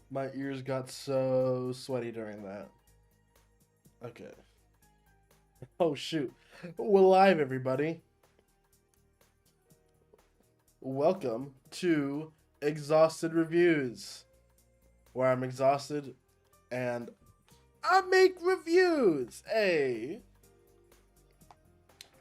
My ears got so sweaty during that. Okay. Oh shoot. We're live, everybody. Welcome to Exhausted Reviews, where I'm exhausted and I make reviews. Hey.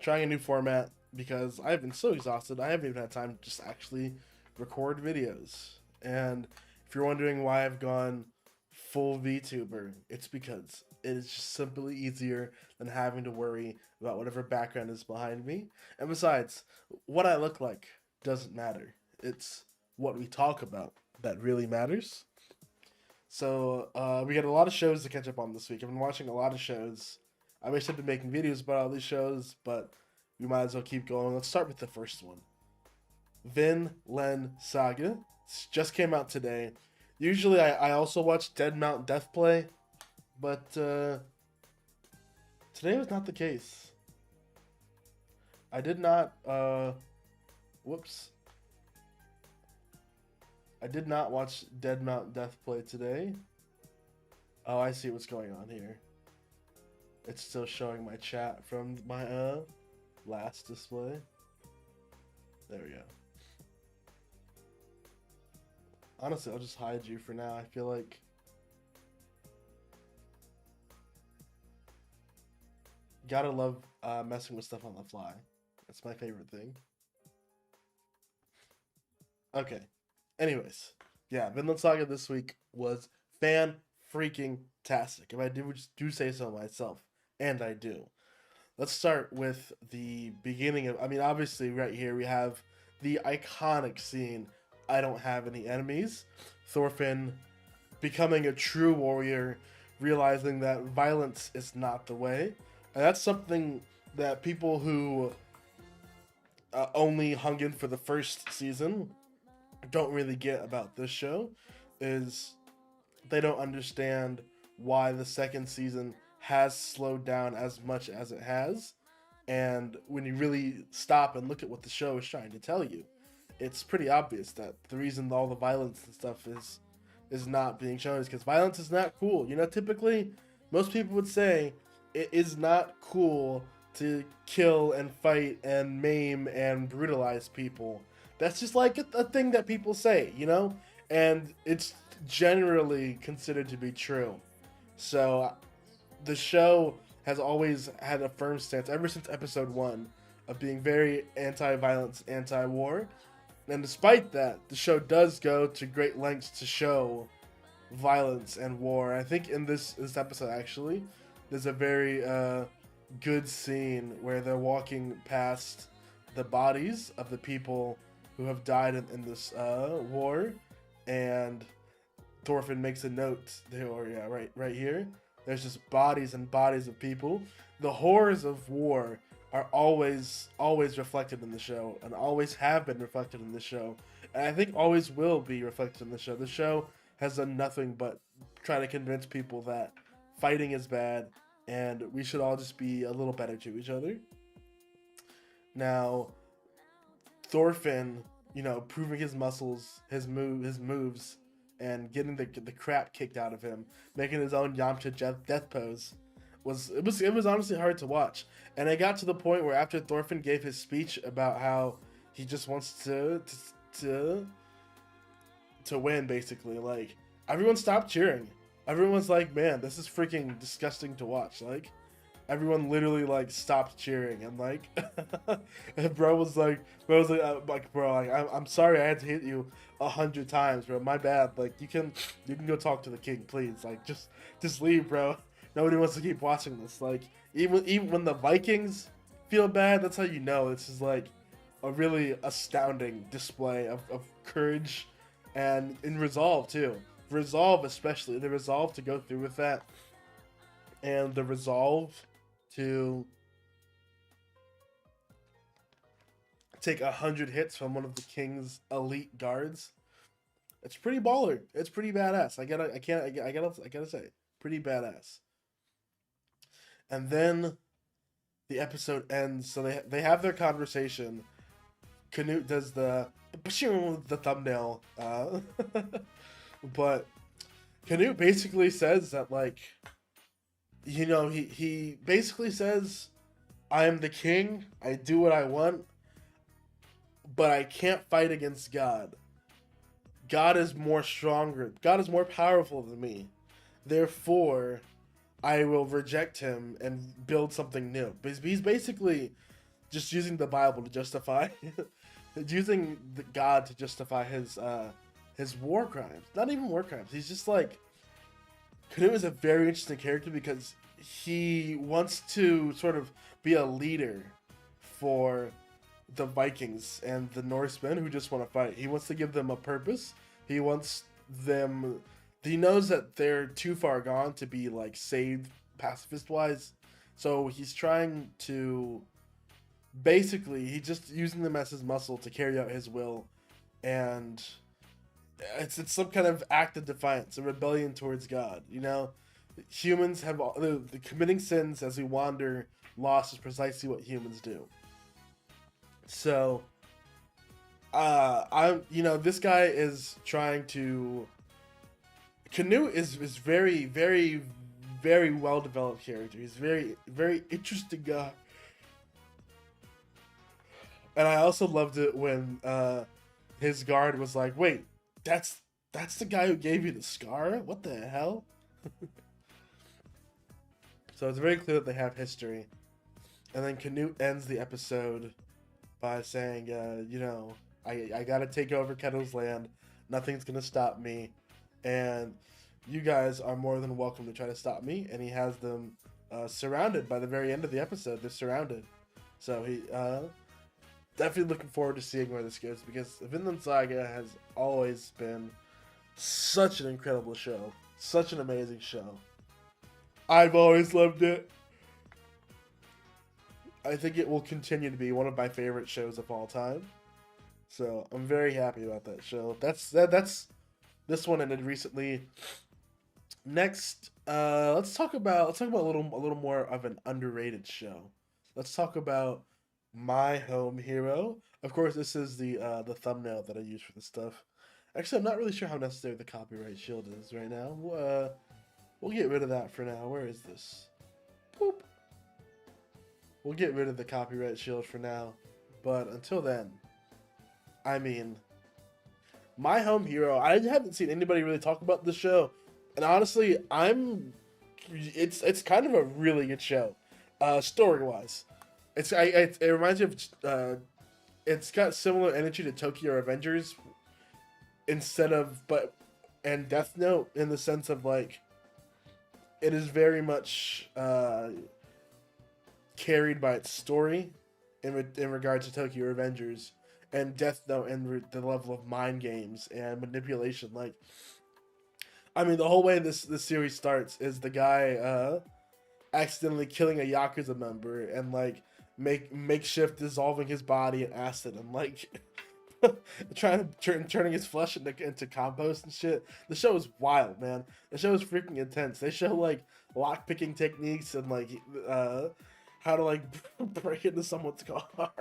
Trying a new format because I've been so exhausted I haven't even had time to just actually record videos. And if you're wondering why I've gone full VTuber, it's because it is just simply easier than having to worry about whatever background is behind me. And besides, what I look like doesn't matter. It's what we talk about that really matters. So we got a lot of shows to catch up on this week. I've been watching a lot of shows. I wish I'd been making videos about all these shows, but we might as well keep going. Let's start with the first one. Vinland Saga. This just came out today. Usually I also watch Dead Mount Death Play, but today was not the case. I did not, whoops. I did not watch Dead Mount Death Play today. Oh, I see what's going on here. It's still showing my chat from my last display. There we go. Honestly, I'll just hide you for now. I feel like gotta love messing with stuff on the fly. That's my favorite thing. Okay. Anyways, yeah, Vinland Saga this week was fan-freaking-tastic. If I do say so myself, and I do. Let's start with the beginning of, obviously right here we have the iconic scene, I don't have any enemies. Thorfinn becoming a true warrior, realizing that violence is not the way. And that's something that people who only hung in for the first season don't really get about this show, is they don't understand why the second season has slowed down as much as it has. And when you really stop and look at what the show is trying to tell you, it's pretty obvious that the reason all the violence and stuff is not being shown is because violence is not cool. You know, typically most people would say it is not cool to kill and fight and maim and brutalize people. That's just like a thing that people say, you know? And it's generally considered to be true. So the show has always had a firm stance, ever since episode 1, of being very anti-violence, anti-war. And despite that, the show does go to great lengths to show violence and war. I think in this episode, actually, there's a very good scene where they're walking past the bodies of the people who have died in this war, and Thorfinn makes a note there, or yeah, right here. There's just bodies and bodies of people. The horrors of war are always reflected in the show, and always have been reflected in the show, and I think always will be reflected in the show. The show has done nothing but try to convince people that fighting is bad, and we should all just be a little better to each other. Now, Thorfinn, you know, proving his muscles, his moves, and getting the crap kicked out of him, making his own Yamcha death pose, it was honestly hard to watch. And it got to the point where after Thorfinn gave his speech about how he just wants to win, basically, like, everyone stopped cheering. Everyone was like, man, this is freaking disgusting to watch. Like, everyone literally like stopped cheering, and like and bro was like I'm sorry I had to hit you 100 times, bro, my bad. Like, you can go talk to the king, please. Like, just leave, bro. Nobody wants to keep watching this. Like, even when the Vikings feel bad, that's how you know this is like a really astounding display of courage and in resolve too. Resolve, especially the resolve to go through with that, and the resolve to take 100 hits from one of the king's elite guards. It's pretty baller. It's pretty badass. I gotta say, pretty badass. And then the episode ends. So they have their conversation. Canute does the thumbnail, but Canute basically says that, like, he basically says, I am the king, I do what I want, but I can't fight against God. God is more stronger. God is more powerful than me. Therefore, I will reject him and build something new. He's basically just using the Bible to justify, using God to justify his war crimes. Not even war crimes. He's just like, Canute is a very interesting character because he wants to sort of be a leader for the Vikings and the Norsemen who just want to fight. He wants to give them a purpose. He wants them. He knows that they're too far gone to be like saved pacifist wise. So he's trying to basically he's just using them as his muscle to carry out his will, and it's some kind of act of defiance, a rebellion towards God. Humans have the committing sins as we wander lost is precisely what humans do. So, this guy is trying to. Canute is very, very, very well developed character. He's very, very interesting guy. And I also loved it when his guard was like, "Wait, that's the guy who gave you the scar? What the hell?" So it's very clear that they have history. And then Canute ends the episode by saying, I gotta take over Kettle's land. Nothing's gonna stop me. And you guys are more than welcome to try to stop me. And he has them surrounded by the very end of the episode. They're surrounded. So he definitely looking forward to seeing where this goes, because Vinland Saga has always been such an incredible show. Such an amazing show. I've always loved it. I think it will continue to be one of my favorite shows of all time. So I'm very happy about that show. That's this one ended recently. Next, let's talk about a little more of an underrated show. Let's talk about My Home Hero. Of course, this is the thumbnail that I use for this stuff. Actually, I'm not really sure how necessary the copyright shield is right now. We'll get rid of that for now. Where is this? Boop. We'll get rid of the copyright shield for now. But until then, I mean, My Home Hero, I haven't seen anybody really talk about this show. And honestly, it's kind of a really good show. Story-wise. It reminds me of, it's got similar energy to Tokyo Revengers and Death Note, in the sense of, like, it is very much carried by its story in regards to Tokyo Revengers, and Death Note and the level of mind games and manipulation. Like, I mean, the whole way this series starts is the guy accidentally killing a Yakuza member and, like, makeshift dissolving his body in acid and, like, trying to turning his flesh into compost and shit. The show is wild, man. The show is freaking intense. They show, like, lock picking techniques and, like, how to, like, break into someone's car.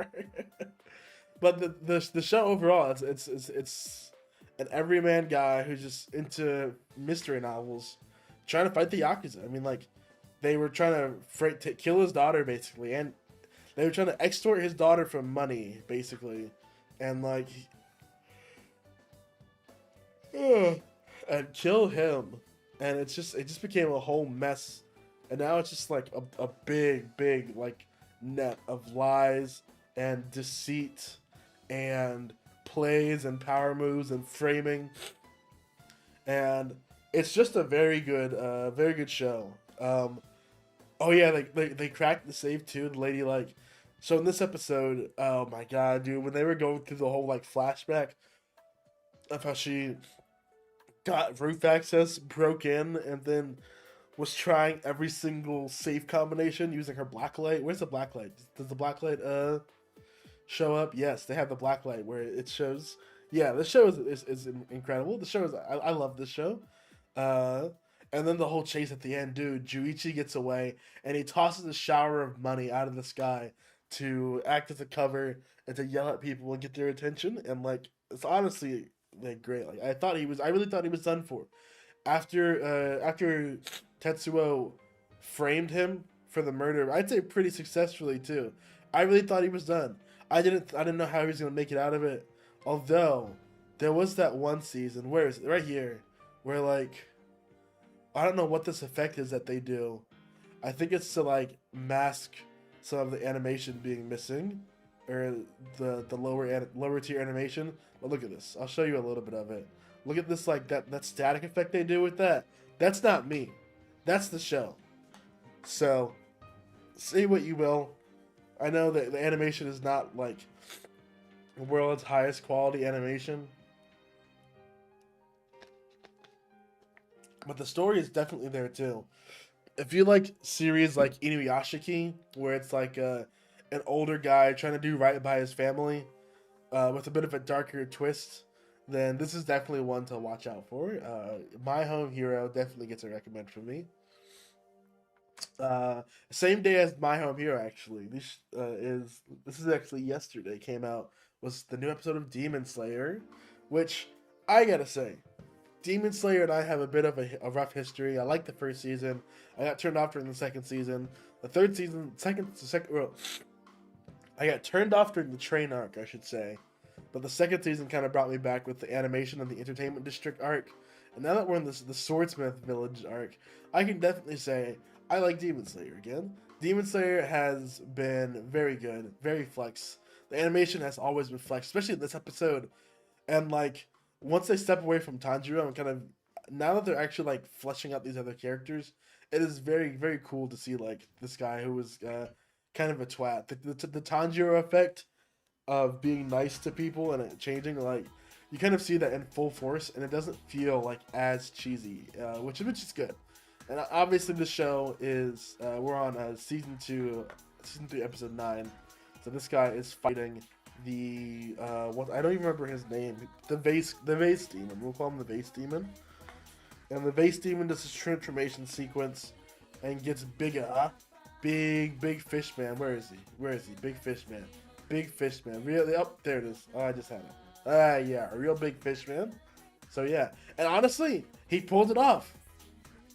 But the show overall, it's an everyman guy who's just into mystery novels, trying to fight the Yakuza. I mean, like, they were trying to kill his daughter, basically, and they were trying to extort his daughter for money, basically. And, like, and kill him. And it just became a whole mess. And now it's just, like, a big, like, net of lies and deceit and plays and power moves and framing. And it's just a very good show. Oh yeah, they cracked the safe too. The lady, like, so in this episode, oh my god, dude, when they were going through the whole, like, flashback of how she got roof access, broke in, and then was trying every single safe combination using her blacklight. Where's the blacklight? Does the blacklight show up? Yes, they have the blacklight where it shows. Yeah, this show is incredible. The show is I love this show. And then the whole chase at the end, dude. Juichi gets away and he tosses a shower of money out of the sky to act as a cover and to yell at people and get their attention. And like, it's honestly like great. Like I really thought he was done for. After Tetsuo framed him for the murder, I'd say pretty successfully too. I really thought he was done. I didn't know how he was gonna make it out of it. Although there was that one season, where is it? Right here, where like I don't know what this effect is that they do. I think it's to like mask some of the animation being missing, or the lower tier animation. But look at this. I'll show you a little bit of it. Look at this, like that static effect they do with that. That's not me. That's the show. So say what you will. I know that the animation is not like the world's highest quality animation, but the story is definitely there too. If you like series like Inuyashiki, where it's like an older guy trying to do right by his family, with a bit of a darker twist, then this is definitely one to watch out for. My Home Hero definitely gets a recommend from me. Same day as My Home Hero, actually. This is actually yesterday came out, was the new episode of Demon Slayer, which I gotta say, Demon Slayer and I have a bit of a rough history. I liked the first season. I got turned off during the second season. The third season, well, I got turned off during the train arc, I should say. But the second season kind of brought me back with the animation and the entertainment district arc. And now that we're in the swordsmith village arc, I can definitely say I like Demon Slayer again. Demon Slayer has been very good, very flex. The animation has always been flex, especially in this episode. And like, once they step away from Tanjiro and kind of, now that they're actually like fleshing out these other characters, it is very, very cool to see like this guy who was kind of a twat. The Tanjiro effect of being nice to people and it changing, like, you kind of see that in full force, and it doesn't feel like as cheesy, which is good. And obviously the show is, we're on season 3, episode 9. So this guy is fighting the, what, I don't even remember his name, the vase demon. We'll call him the vase demon. And the vase demon does his transformation sequence and gets bigger. Big fish man. Where is he? Big fish man. Big fish man. Really? Oh, there it is. Oh, I just had it. Yeah, a real big fish man. So yeah. And honestly, he pulled it off.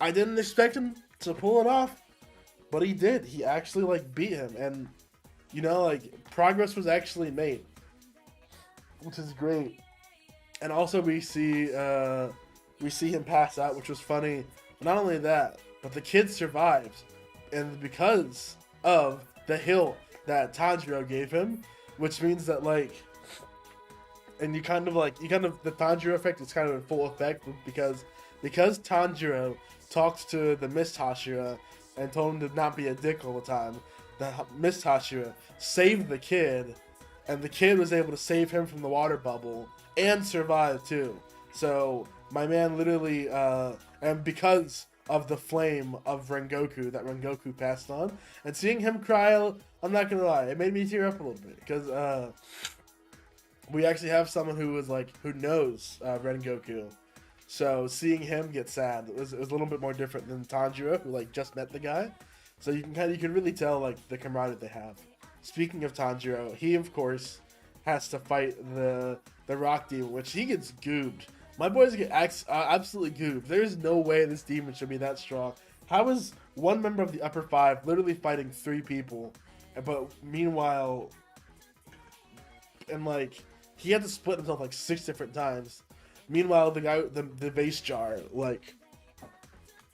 I didn't expect him to pull it off, but he did. He actually like beat him, and you know, like, progress was actually made, which is great. And also we see him pass out, which was funny. Not only that, but the kid survives, and because of the hill that Tanjiro gave him, which means that like, and the Tanjiro effect is kind of in full effect because Tanjiro talks to the Miss Hashira and told him to not be a dick all the time. The Miss Hashira saved the kid, and the kid was able to save him from the water bubble and survive too. So my man literally, and because of the flame of Rengoku that Rengoku passed on, and seeing him cry, I'm not gonna lie, it made me tear up a little bit because we actually have someone who knows Rengoku. So seeing him get sad, it was a little bit more different than Tanjiro, who like just met the guy. So you can really tell like the camaraderie they have. Speaking of Tanjiro, he of course has to fight the rock demon, which he gets goobed. My boys get absolutely goobed. There's no way this demon should be that strong. How is one member of the upper 5 literally fighting 3 people, but meanwhile, and like he had to split himself like 6 different times. Meanwhile, the guy, the vase jar, like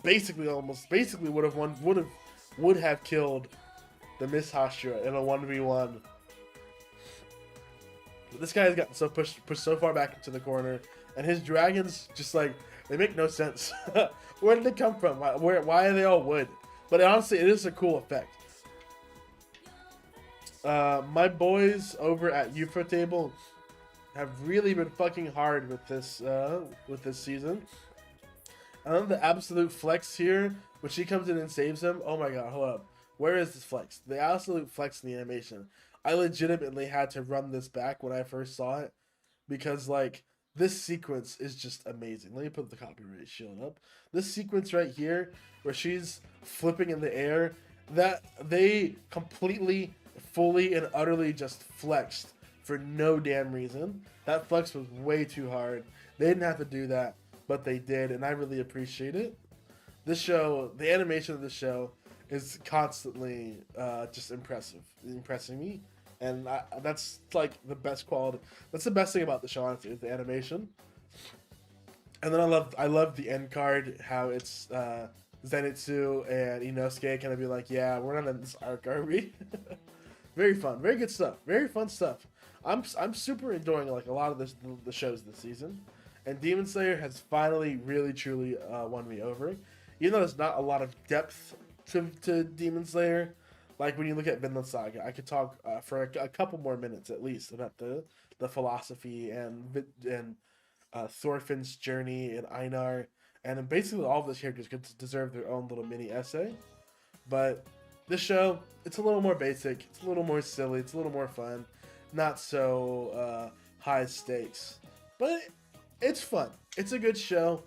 basically would have killed the Miss Hashira in a 1v1. But this guy has gotten so pushed so far back into the corner, and his dragons just like, they make no sense. Where did they come from? Why are they all wood? But honestly, it is a cool effect. My boys over at Ufotable have really been fucking hard with this season. The absolute flex here, when she comes in and saves him. Oh my god, hold up. Where is this flex? The absolute flex in the animation. I legitimately had to run this back when I first saw it, because like, this sequence is just amazing. Let me put the copyright shield up. This sequence right here, where she's flipping in the air, that they completely fully and utterly just flexed for no damn reason. That flex was way too hard. They didn't have to do that, but they did, and I really appreciate it. This show, the animation of this show, is constantly just impressing me, and that's like the best quality. That's the best thing about the show, honestly, is the animation. And then I love the end card, how it's Zenitsu and Inosuke kind of be like, yeah, we're not in this arc, are we? Very fun, very good stuff, very fun stuff. I'm super enjoying like a lot of the shows this season, and Demon Slayer has finally really truly won me over. Even though there's not a lot of depth to Demon Slayer, like when you look at Vinland Saga, I could talk for a couple more minutes at least about the philosophy and Thorfinn's journey and Einar, and basically all of those characters could deserve their own little mini essay. But this show, it's a little more basic, it's a little more silly, it's a little more fun, not so high stakes, but it's fun. It's a good show.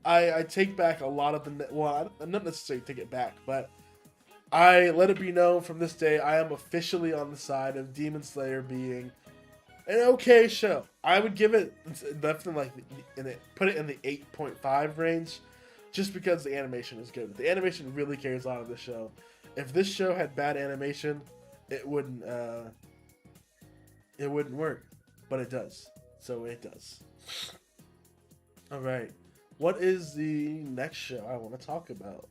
I take back a lot of I'm not necessarily take it back, but I let it be known from this day I am officially on the side of Demon Slayer being an okay show. I would give it definitely put it in the 8.5 range, just because the animation is good. The animation really carries a lot of the show. If this show had bad animation, it wouldn't work, but it does. So it does. All right, what is the next show I want to talk about?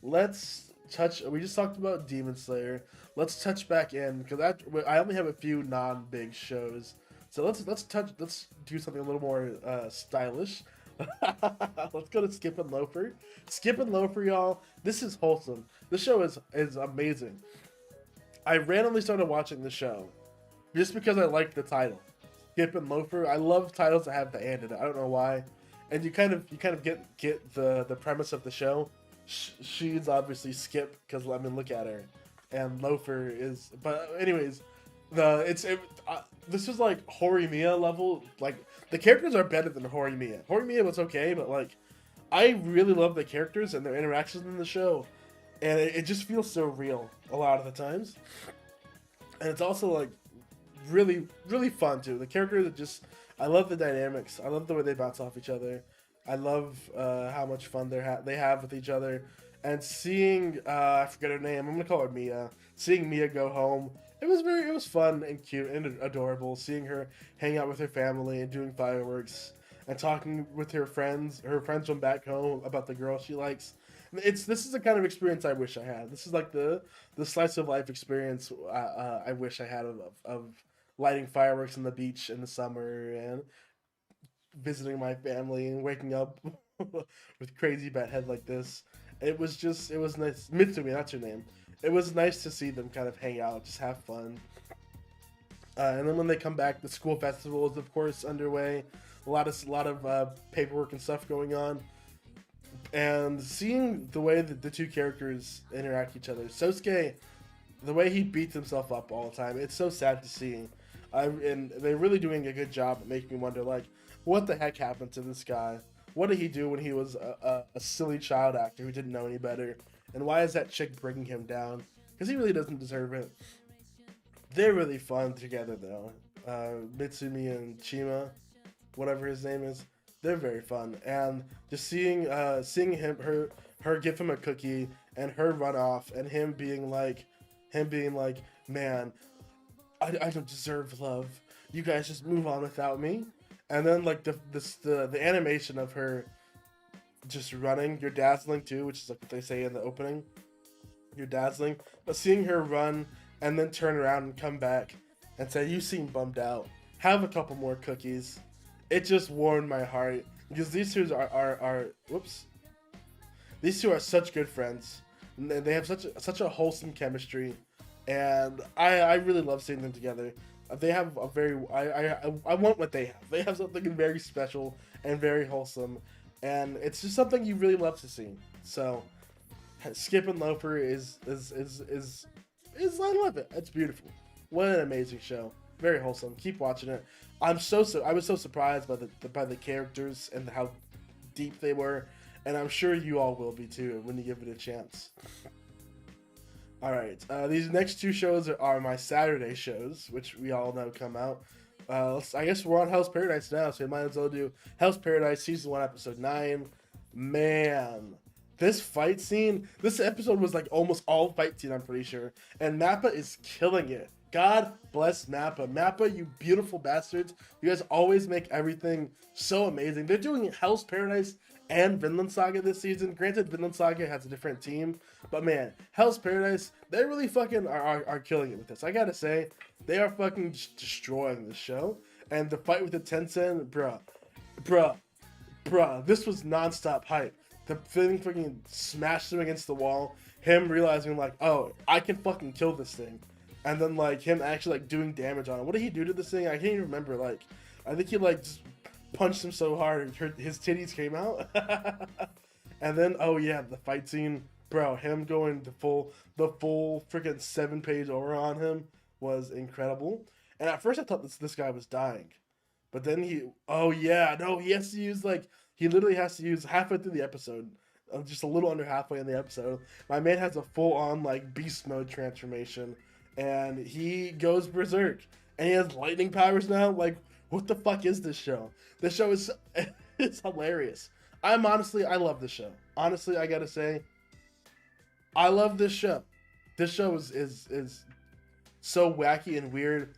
Let's touch. We just talked about Demon Slayer. Let's touch back in because I only have a few non-big shows. So let's do something a little more stylish. Let's go to Skip and Loafer. Skip and Loafer, y'all. This is wholesome. This show is amazing. I randomly started watching the show just because I liked the title, Skip and Loafer. I love titles that have the "and" in it. I don't know why. And you kind of get the premise of the show. She's obviously Skip because I mean look at her, and Loafer is. But anyways, this is like Horimiya level. Like the characters are better than Horimiya. Horimiya was okay, but like I really love the characters and their interactions in the show, and it just feels so real a lot of the times. And it's also like really really fun too. The characters are just. I love the dynamics. I love the way they bounce off each other. I love how much fun they have with each other. And seeing I forget her name. I'm gonna call her Mia. Seeing Mia go home, it was fun and cute and adorable. Seeing her hang out with her family and doing fireworks and talking with her friends from back home about the girl she likes. This is the kind of experience I wish I had. This is like the slice of life experience I wish I had of lighting fireworks on the beach in the summer and visiting my family and waking up with crazy bad head like this. It was nice. Mitsumi, that's her name. It was nice to see them kind of hang out, just have fun. And then when they come back, the school festival is of course underway. A lot of paperwork and stuff going on. And seeing the way that the two characters interact with each other, Sosuke, the way he beats himself up all the time, it's so sad to see. And they're really doing a good job at making me wonder, like, what the heck happened to this guy? What did he do when he was a silly child actor who didn't know any better? And why is that chick bringing him down? Because he really doesn't deserve it. They're really fun together, though. Mitsumi and Chima, whatever his name is, they're very fun. And just seeing her give him a cookie and her run off and him being like, man, I don't deserve love. You guys just move on without me. And then like the animation of her just running, you're dazzling too, which is like what they say in the opening. You're dazzling, but seeing her run and then turn around and come back and say, "You seem bummed out. Have a couple more cookies." It just warmed my heart because these two are These two are such good friends. And they have such a wholesome chemistry. And I really love seeing them together. They have a very I want what they have. They have something very special and very wholesome, and it's just something you really love to see. So, Skip and Loafer is I love it. It's beautiful. What an amazing show. Very wholesome. Keep watching it. I was so surprised by the characters and how deep they were, and I'm sure you all will be too when you give it a chance. All right. These next two shows are my Saturday shows, which we all know come out. I guess we're on Hell's Paradise now, so we might as well do Hell's Paradise season 1, episode 9. Man, this fight scene. This episode was like almost all fight scene. I'm pretty sure, and Mappa is killing it. God bless Mappa. Mappa, you beautiful bastards. You guys always make everything so amazing. They're doing Hell's Paradise and Vinland Saga this season. Granted, Vinland Saga has a different team, but man, Hell's Paradise, they really fucking are killing it with this. I gotta say, they are fucking just destroying this show. And the fight with the Tensen, bruh, this was nonstop hype. The thing fucking smashed him against the wall. Him realizing like, oh, I can fucking kill this thing, and then like him actually like doing damage on it. What did he do to this thing? I can't even remember. Like, I think he like just punched him so hard his titties came out. And then oh yeah, the fight scene, bro. Him going the full freaking 7-page aura on him was incredible. And at first I thought this guy was dying, but then oh yeah, no, he has to use like he literally has to use halfway through the episode, just a little under halfway in the episode. My man has a full on like beast mode transformation, and he goes berserk, and he has lightning powers now. Like, what the fuck is this show? This show is it's hilarious. I love this show. Honestly, I gotta say, I love this show. This show is so wacky and weird,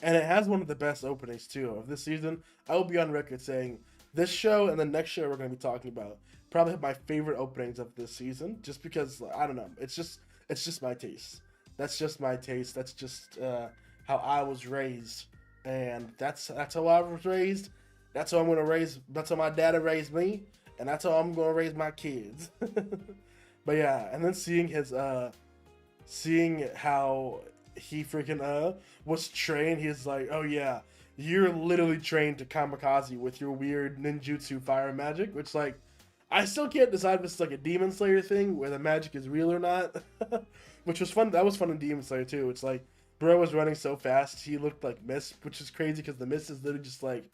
and it has one of the best openings too of this season. I will be on record saying this show and the next show we're going to be talking about probably my favorite openings of this season, just because I don't know, it's just my taste. That's just my taste. That's just how I was raised, and that's how I was raised. That's how I'm gonna raise. That's how my daddy raised me, and that's how I'm gonna raise my kids. But yeah, and then seeing how he freaking was trained. He's like, oh yeah, you're literally trained to kamikaze with your weird ninjutsu fire magic, which like I still can't decide if it's like a Demon Slayer thing where the magic is real or not. Which was fun. That was fun in Demon Slayer too. It's like bro was running so fast he looked like mist, which is crazy because the mist is literally just like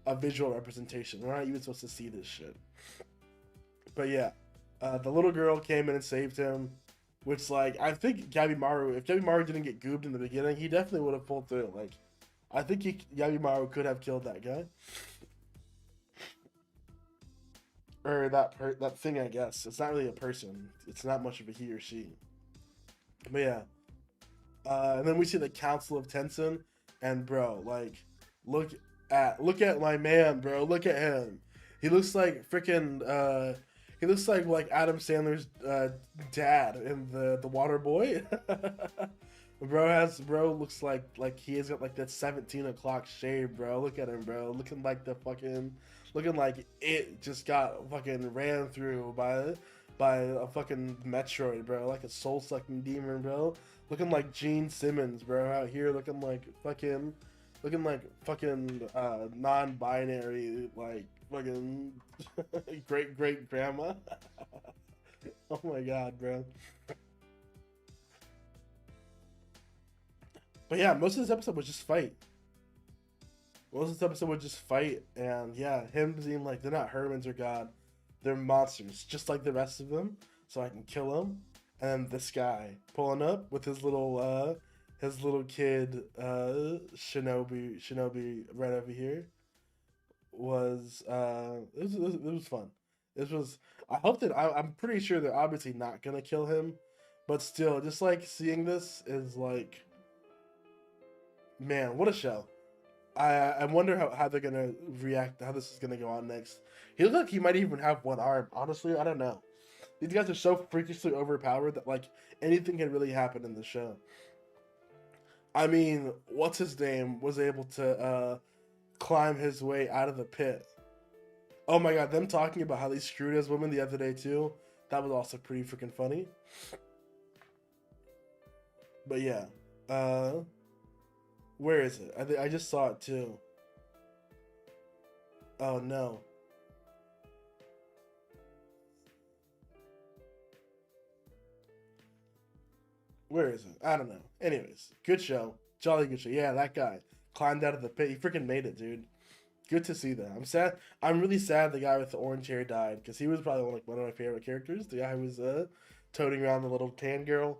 a visual representation. We're not even supposed to see this shit. But yeah, the little girl came in and saved him, which like I think Gabimaru, if Gabimaru didn't get goobed in the beginning, he definitely would have pulled through. Like I think Gabimaru could have killed that guy. Or that thing, I guess. It's not really a person. It's not much of a he or she. But yeah. And then we see the Council of Tensen, and bro, like, look at my man, bro. Look at him. He looks like freaking. He looks like Adam Sandler's dad in the Water Boy. Bro looks like he has got like that 17 o'clock shave, bro. Look at him, bro. Looking like it just got fucking ran through by a fucking Metroid, bro. Like a soul sucking demon, bro. Looking like Gene Simmons, bro, out here looking like fucking non-binary, like fucking great grandma. Oh my god, bro. But yeah, most of this episode was just fight. Most of this episode was just fight, and yeah, him being like, they're not Hermans or God, they're monsters, just like the rest of them, so I can kill them. And this guy pulling up with his little kid shinobi right over here was it was fun. This was I hope that I'm pretty sure they're obviously not gonna kill him, but still, just like seeing this is like, man, what a show. I wonder how they're gonna react, how this is gonna go on next. He looks like he might even have one arm. Honestly, I don't know. These guys are so freakishly overpowered that like anything can really happen in the show. I mean, what's his name was able to climb his way out of the pit. Oh my god, them talking about how they screwed his woman the other day too. That was also pretty freaking funny. But yeah, where is it? I just saw it too. Oh no. Where is it? I don't know. Anyways, good show. Jolly good show. Yeah, that guy climbed out of the pit. He freaking made it, dude. Good to see that. I'm sad. I'm really sad the guy with the orange hair died, because he was probably one of my favorite characters. The guy who was toting around the little tan girl.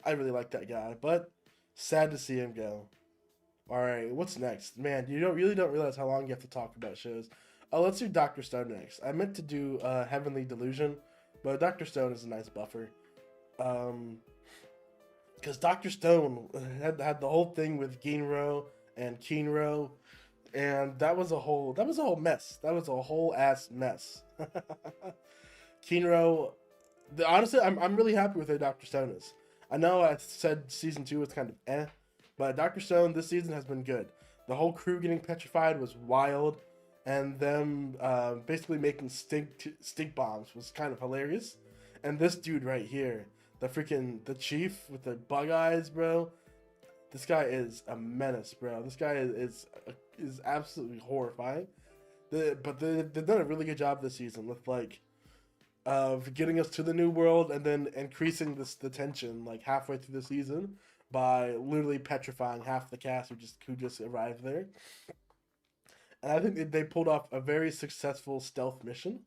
I really like that guy, but sad to see him go. All right, what's next? Man, you don't realize how long you have to talk about shows. Oh, let's do Doctor Stone next. I meant to do Heavenly Delusion, but Doctor Stone is a nice buffer. Because Doctor Stone had the whole thing with Ginro and Kinro, and that was a whole mess. That was a whole ass mess. Kinro, honestly, I'm really happy with who Doctor Stone is. I know I said season 2 was kind of but Doctor Stone this season has been good. The whole crew getting petrified was wild, and them basically making stink bombs was kind of hilarious. And this dude right here, the chief with the bug eyes, bro. This guy is a menace, bro. This guy is absolutely horrifying. But they've done a really good job this season with like of getting us to the new world and then increasing the tension like halfway through the season by literally petrifying half the cast who just arrived there. And I think they pulled off a very successful stealth mission,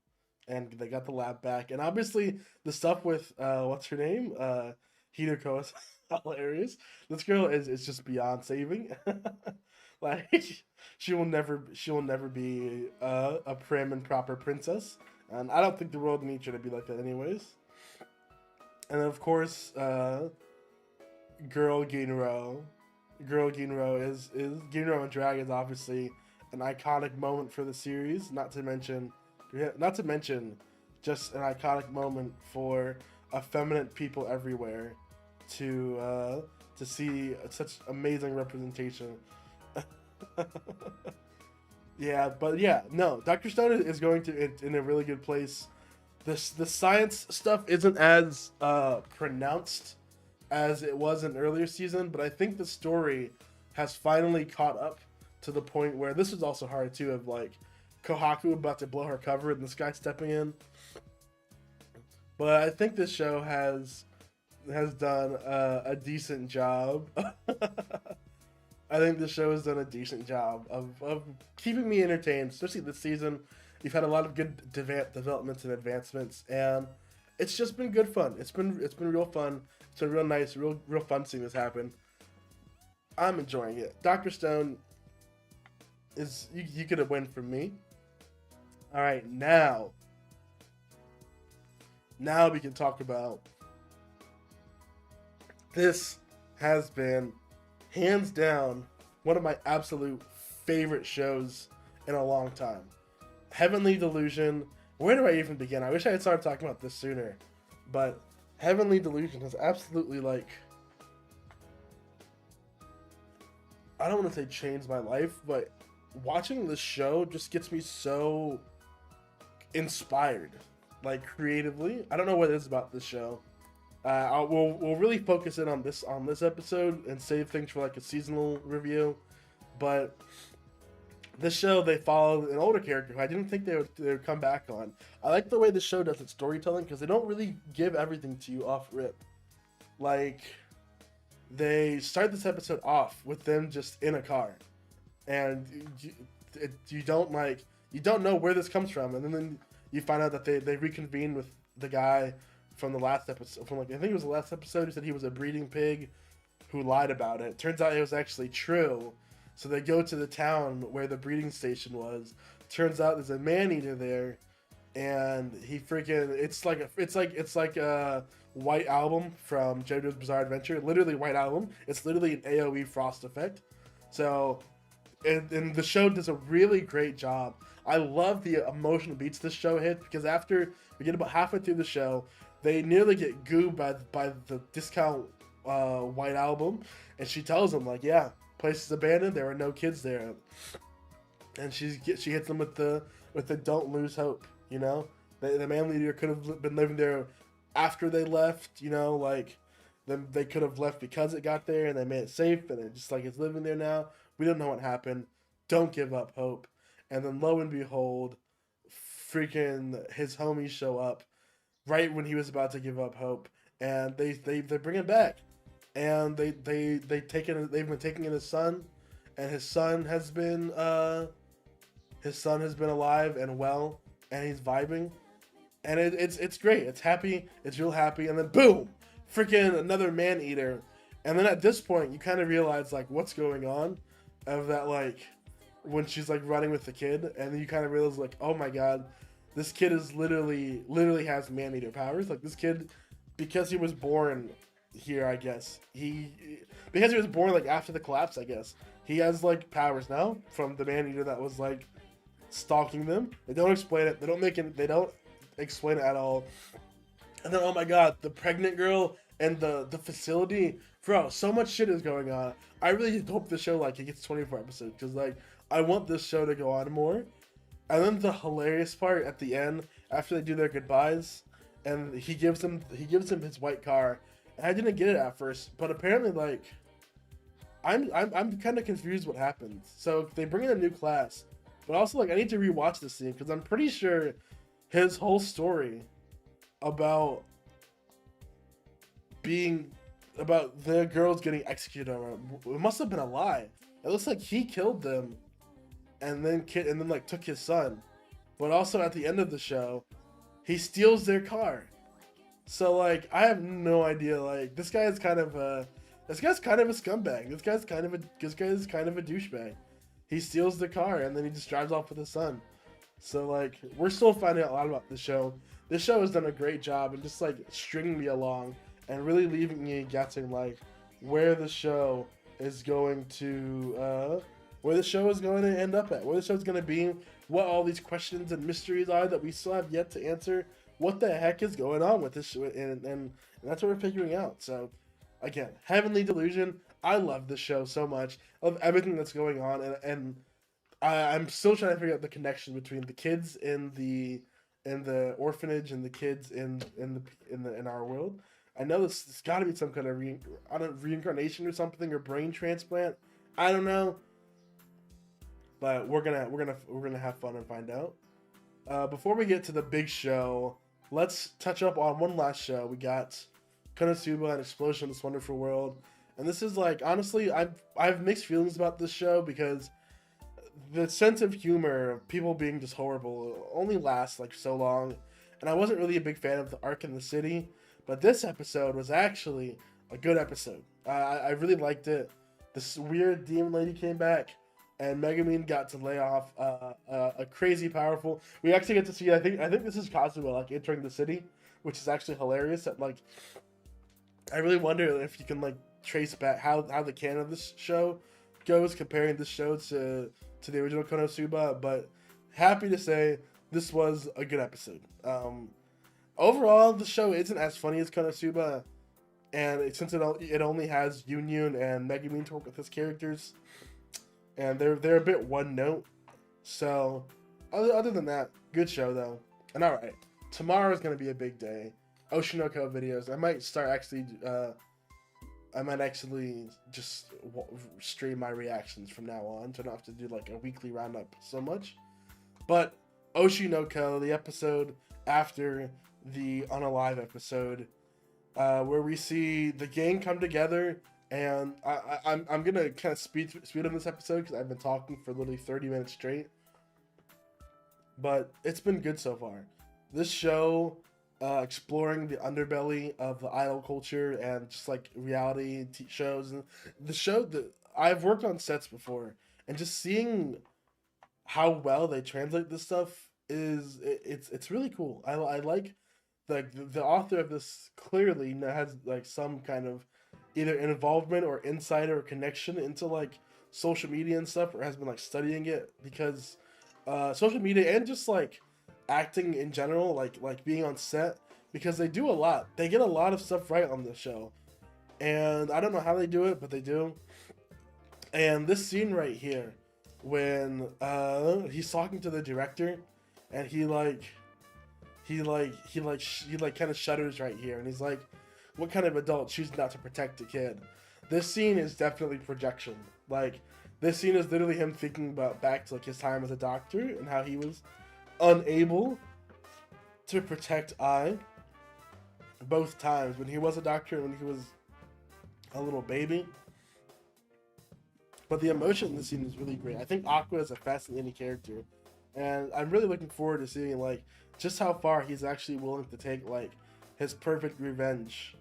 and they got the lab back. And obviously the stuff with what's her name, Hideko is hilarious. This girl is just beyond saving. Like she will never be a prim and proper princess, and I don't think the world needs her to be like that anyways. And then of course, Girl Ginro is Ginro and Drag is obviously an iconic moment for the series. Not to mention just an iconic moment for effeminate people everywhere to see such amazing representation. Dr. Stone is going to in a really good place. The science stuff isn't as pronounced as it was in earlier season, but I think the story has finally caught up to the point where this is also hard too, of like Kohaku about to blow her cover and this guy stepping in. But I think this show has done a decent job. I think this show has done a decent job of keeping me entertained, especially this season. You've had a lot of good developments and advancements, and it's just been good fun. It's been real fun. It's been real nice, real fun seeing this happen. I'm enjoying it. Dr. Stone is you could have win from me. All right, now we can talk about this. Has been hands down one of my absolute favorite shows in a long time. Heavenly Delusion. Where do I even begin? I wish I had started talking about this sooner, but Heavenly Delusion has absolutely, like, I don't want to say changed my life, but watching this show just gets me so inspired, like, creatively. I don't know what it is about this show. We'll really focus in on this episode and save things for like a seasonal review, but this show, they followed an older character who I didn't think they would come back on. I like the way the show does its storytelling because they don't really give everything to you off rip. Like, they start this episode off with them just in a car, and you don't know where this comes from, and then you find out that they reconvene with the guy from the last episode. I think it was the last episode who said he was a breeding pig who lied about it. Turns out it was actually true. So they go to the town where the breeding station was. Turns out there's a man-eater there, and he freaking it's like a White Album from JoJo's Bizarre Adventure. Literally White Album. It's literally an AoE frost effect. So and the show does a really great job. I love the emotional beats this show hits, because after we get about halfway through the show, they nearly get goobed by the discount White Album, and she tells them, like, yeah, place is abandoned, there are no kids there, and she hits them with the don't lose hope. You know, the man leader could have been living there after they left. You know, like they could have left because it got there and they made it safe, and it just like it's living there now. We don't know what happened. Don't give up hope. And then lo and behold, freaking his homies show up right when he was about to give up hope, and they bring him back, and they've been taking in his son, and his son has been alive and well, and he's vibing, and it's great. It's happy. It's real happy, and then boom, freaking another man eater, and then at this point you kind of realize like what's going on, of that like when she's like running with the kid, and then you kind of realize like, oh my god, this kid is literally has man eater powers. Like this kid, because he was born here, I guess because he was born like after the collapse, I guess he has like powers now from the man eater that was like stalking them. They don't explain it. They don't explain it at all. And then oh my god, the pregnant girl and the facility, bro. So much shit is going on. I really hope the show like it gets 24 episodes because like I want this show to go on more. And then the hilarious part at the end after they do their goodbyes, and he gives him his white car. And I didn't get it at first, but apparently like I'm kind of confused what happens. So they bring in a new class, but also like I need to rewatch this scene because I'm pretty sure his whole story about being about the girls getting executed, it must have been a lie. It looks like he killed them and then like took his son. But also at the end of the show, he steals their car. So like I have no idea. Like this guy is kind of a scumbag. This guy's kind of a douchebag. He steals the car and then he just drives off with his son. So like we're still finding out a lot about this show. This show has done a great job and just like stringing me along and really leaving me guessing like where the show is going to end up at, where the show's going to be, what all these questions and mysteries are that we still have yet to answer. What the heck is going on with this show? And that's what we're figuring out. So again, Heavenly Delusion. I love this show so much. I love everything that's going on, and I'm still trying to figure out the connection between the kids in the orphanage and the kids in our world. I know it's got to be some kind of reincarnation or something, or brain transplant. I don't know, but we're gonna have fun and find out. Before we get to the big show, let's touch up on one last show. We got Konosuba and Explosion in This Wonderful World, and this is like honestly, I've mixed feelings about this show because the sense of humor of people being just horrible only lasts like so long, and I wasn't really a big fan of the arc in the city, but this episode was actually a good episode. I really liked it. This weird demon lady came back, and Megumin got to lay off a crazy powerful. We actually get to see. I think this is Kazuha like entering the city, which is actually hilarious. That like, I really wonder if you can like trace back how the canon of this show goes, comparing this show to the original Konosuba. But happy to say this was a good episode. Overall, the show isn't as funny as Konosuba, and since it only has Yunyun and Megumin to work with his characters, and they're a bit one note. So other than that, good show though. And all right, tomorrow is gonna be a big day. Oshinoko videos. I might actually just stream my reactions from now on, so I don't have to do like a weekly roundup so much. But Oshinoko, the episode after the Unalive episode, where we see the gang come together, and I'm gonna kind of speed on this episode because I've been talking for literally 30 minutes straight. But it's been good so far. This show, exploring the underbelly of the idol culture and just like reality shows, and the show that I've worked on sets before, and just seeing how well they translate this stuff it's really cool. I like the author of this clearly has like some kind of either involvement or insight or connection into like social media and stuff, or has been like studying it, because social media and just like acting in general, like being on set, because they do a lot. They get a lot of stuff right on this show, and I don't know how they do it, but they do. And this scene right here, when he's talking to the director, and he kind of shudders right here, and he's like, what kind of adult chooses not to protect a kid? This scene is definitely projection. Like, this scene is literally him thinking about back to like his time as a doctor and how he was unable to protect Ai both times, when he was a doctor and when he was a little baby. But the emotion in this scene is really great. I think Aqua is a fascinating character, and I'm really looking forward to seeing like just how far he's actually willing to take like his perfect revenge,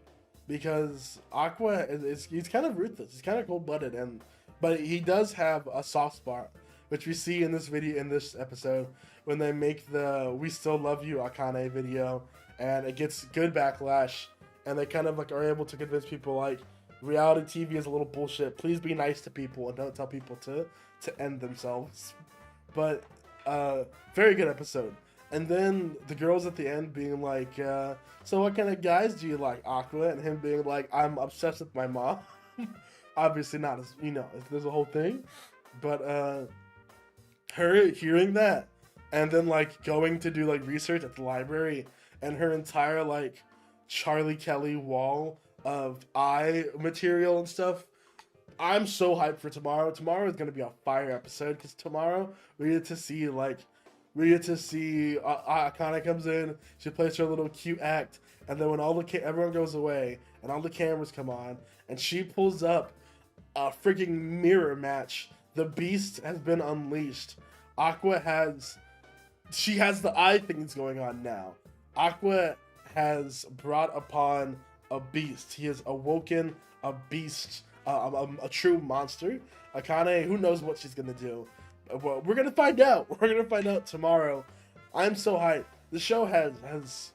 because Aqua he's kind of ruthless, he's kind of cold-blooded, and but he does have a soft spot, which we see in this video, in this episode, when they make the "We Still Love You" Akane video, and it gets good backlash, and they kind of like are able to convince people like reality TV is a little bullshit. Please be nice to people and don't tell people to end themselves. But very good episode. And then the girls at the end being like, so what kind of guys do you like, Aqua? And him being like, I'm obsessed with my mom. Obviously not, as you know, there's a whole thing. But her hearing that and then like going to do like research at the library, and her entire like Charlie Kelly wall of eye material and stuff. I'm so hyped for tomorrow. Tomorrow is going to be a fire episode, because tomorrow we get to see Akane comes in, she plays her little cute act, and then when everyone goes away and all the cameras come on, and she pulls up a freaking mirror match. The beast has been unleashed. Aqua has the eye things going on now. Aqua has brought upon a beast. He has awoken a beast, a true monster. Akane, who knows what she's gonna do? Well, we're gonna find out. We're gonna find out tomorrow. I'm so hyped. The show has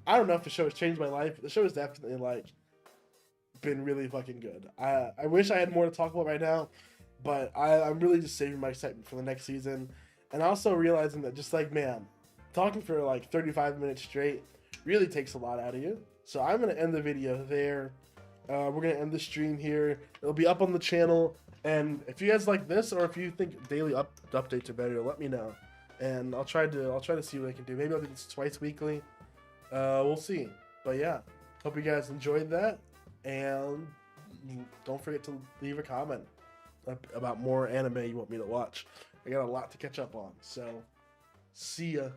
I don't know if the show has changed my life. The show has definitely like been really fucking good. I wish I had more to talk about right now, but I'm really just saving my excitement for the next season, and also realizing that just like, man, talking for like 35 minutes straight really takes a lot out of you. So I'm gonna end the video there. We're gonna end the stream here. It'll be up on the channel, and if you guys like this, or if you think daily updates are better, let me know, and I'll try to see what I can do. Maybe I'll do this twice weekly. We'll see. But yeah, hope you guys enjoyed that, and don't forget to leave a comment about more anime you want me to watch. I got a lot to catch up on, so see ya.